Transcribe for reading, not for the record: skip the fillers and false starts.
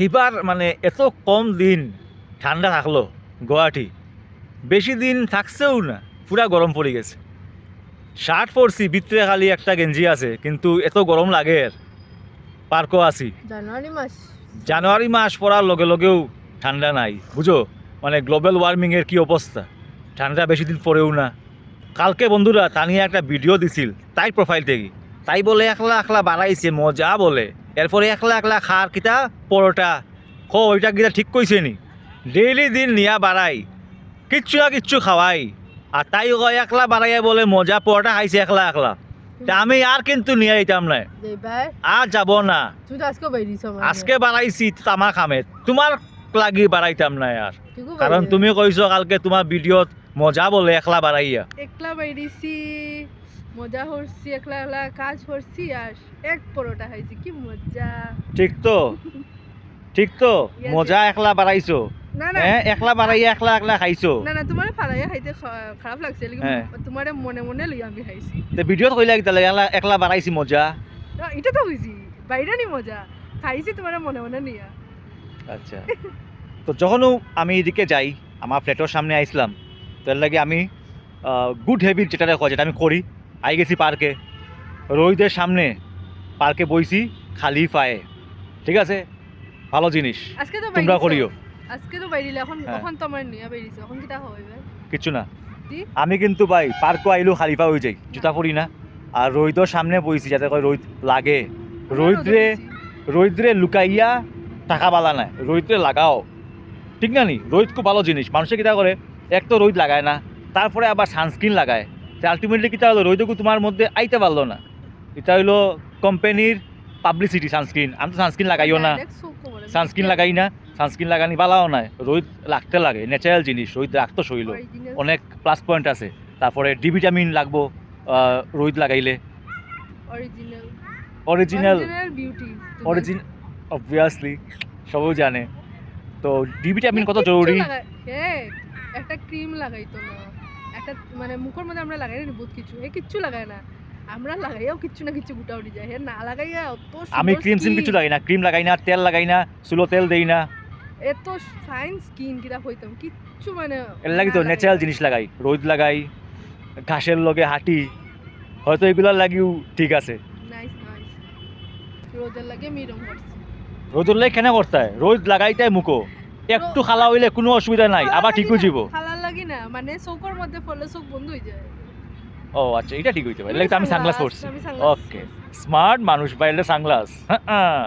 এইবার মানে এত কম দিন ঠান্ডা থাকলো গুয়াহাটি, বেশি দিন থাকছেও না, পুরা গরম পড়ে গেছে। শার্ট পরছি, ভিতরে খালি একটা গেঞ্জি আছে, কিন্তু এত গরম লাগে। আর পার্কও আছি, জানুয়ারি মাস পড়ার লগে লগেও ঠান্ডা নাই, বুঝো। মানে গ্লোবাল ওয়ার্মিংয়ের কি অবস্থা, ঠান্ডা বেশি দিন পরেও না। কালকে বন্ধুরা তানিয়া একটা ভিডিও দিছিল তাই প্রোফাইল থেকে, তাই বলে একলা একলা বাড়াইছে মজা বলে, এরপরে একলা একলা খার কিতা পরোটা ওইটা কিতা ঠিক কইছে নি, ডেইলি দিন নিয়া বাড়াই, কিচ্ছু না কিচ্ছু খাওয়াই, আর তাই কয় একলা বাড়াইয়া বলে মজা পরোটা খাইছে একলা একলা। তা আমি আর কিন্তু নিয়ে আইতাম না, আর যাব না। আজকে বাড়াইছি তামা খামে, তোমার লাগি বাড়াইতাম না আর, কারণ তুমি কইছো কালকে তোমার ভিডিওত মজা বলে একলা বাড়াইয়া। একলা বাইরেছি, মজা করছি, একলা একলা কাজ করছি, আর এক পরোটা খাইছি, কি মজা। ঠিক তো, ঠিক তো, মজা একলা বাড়াইছো। না না হ্যাঁ, একলা বাড়াইয়া একলা একলা খাইছো। না না, তোমারে ফালাইয়া খাইতে খারাপ লাগছে, হ্যাঁ। তোমারে মনে মনে লই আমি খাইছি। তে ভিডিওত কইলা কি তাহলে একলা একলা বাড়াইছি মজা? এটা তো হইছি বাইরে নি মজা খাইছি, তোমারে মনে মনে নিয়া। আচ্ছা, তো যখনও আমি এদিকে যাই, আমার ফ্ল্যাটের সামনে আইসলাম, তার লাগে আমি গুড হ্যাবিট যেটা কয়, যেটা আমি করি, আই গেছি পার্কে, রোহিতের সামনে পার্কে বইছি খালি পায়ে, ঠিক আছে, ভালো জিনিস, আজকে তো তোমরা করিও। আজকে তো বাইরিলে, এখন হ্যাঁ। এখন তো আমার নিয়া বাইরিছে, এখন কিটা হইবে? কিচ্ছু না, কি? আমি কিন্তু ভাই পার্কও আইলেও খালি পা হয়ে যাই, জুতা পরি না, আর রোহিতর সামনে বইছি যাতে কয় রোহিত লাগে, রোহিতরে লুকাইয়া টাকা বালা নাই, রোহিতরে লাগাও, ঠিক না নি? রোহিত খুব ভালো জিনিস, মানুষে কিতা করে, এক তো রোহিত লাগায় না, তারপরে আবার সানস্ক্রিন লাগায়, তো আলটিমেটলি কিতা হলো, রোহিতকে তোমার মধ্যে আইতে পারলো না। এটা হইলো কোম্পানির পাবলিসিটি, সানস্ক্রিন। আমি তো সানস্ক্রিন লাগাইও না, সানস্ক্রিন লাগাই না, সানস্ক্রিন লাগানি বালাও নাই, রোহিত রাখতে লাগে, ন্যাচারাল জিনিস, রোহিত রাখতো শৈল, অনেক প্লাস পয়েন্ট আছে। তারপরে ডি ভিটামিন লাগবো রোহিত লাগাইলে, অরিজিনাল বিউটি, অবভিয়াসলি সবাই জানে। তো ডি ভিটামিন কত জরুরি। একটা ক্রিম লাগাইতো না, একটা মানে মুখের মধ্যে আমরা লাগাই না বহুত কিছু, কিচ্ছু লাগাই না, আমরা লাগাইও কিচ্ছু না কিচ্ছু গুটা উঠে যায়, না লাগাইয়া অত আমি ক্রিম সিম কিছু লাগাই না, ক্রিম লাগাই না, তেল লাগাই না, চুলো তেল দেই না, এত ফাইন স্কিন কিরা হইতাম কিচ্ছু, মানে এর লাগি তো ন্যাচারাল জিনিস লাগাই, রোদ লাগাই, ঘাসের লগে হাঁটি, হয়তো এগুলোর লাগিও ঠিক আছে। নাইস নাইস, রোদের লাগে মিরম করছি, রোদের লাগে কেন করতে হয়, রোদ লাগাইতে মুখো একটু খালা হইলে কোনো অসুবিধা নাই, আবার ঠিক হয়ে যাব। খালার লাগি না, মানে চোখের মধ্যে পড়লে চোখ বন্ধ হয়ে যায়। ও আচ্ছা, এটা ঠিক হইতে পারে, লাগে তো আমি সানগ্লাস পরছি। ওকে, স্মার্ট মানুষ বাইরে সানগ্লাস, হ্যাঁ।